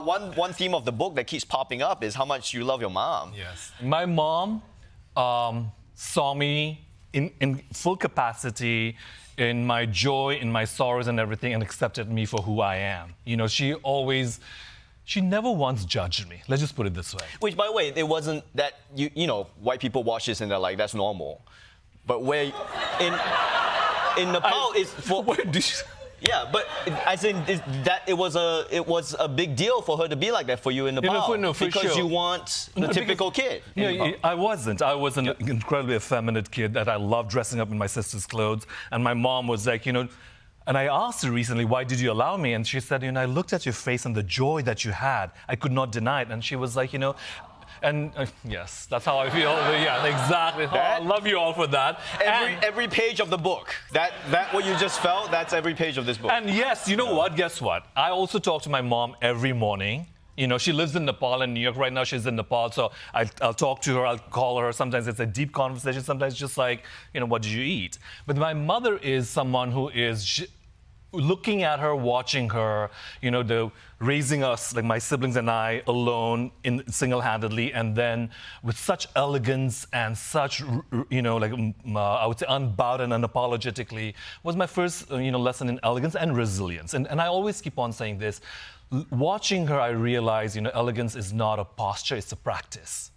One theme of the book that keeps popping up is how much you love your mom. Yes. My mom saw me in full capacity, in my joy, in my sorrows and everything, and accepted me for who I am. You know, she never once judged me. Let's just put it this way. Which, by the way, it wasn't that, you know, white people watch this and they're like, that's normal. But where, in Nepal, it's for... Wait, Yeah, but as in it was a big deal for her to be like that for you in Nepal. For because sure. you want the typical kid. Yeah, I wasn't. I was an incredibly effeminate kid that I loved dressing up in my sister's clothes. And my mom was like, you know, and I asked her recently, why did you allow me? And she said, you know, I looked at your face and the joy that you had. I could not deny it. And she was like, you know, and yes, that's how I feel. Yeah, exactly. I love you all for that. Every page of the book, that what you just felt, that's every page of this book. And yes, you know what? Guess what? I also talk to my mom every morning. You know, she lives in Nepal and New York. Right now, she's in Nepal. So I'll talk to her. I'll call her. Sometimes it's a deep conversation. Sometimes just like, you know, what did you eat? But my mother is someone who is looking at her, watching her, you know, raising us, like my siblings and I, alone, single-handedly, and then with such elegance and such, you know, like, I would say unbowed and unapologetically, was my first, you know, lesson in elegance and resilience. And I always keep on saying this. Watching her, I realize, you know, elegance is not a posture, it's a practice.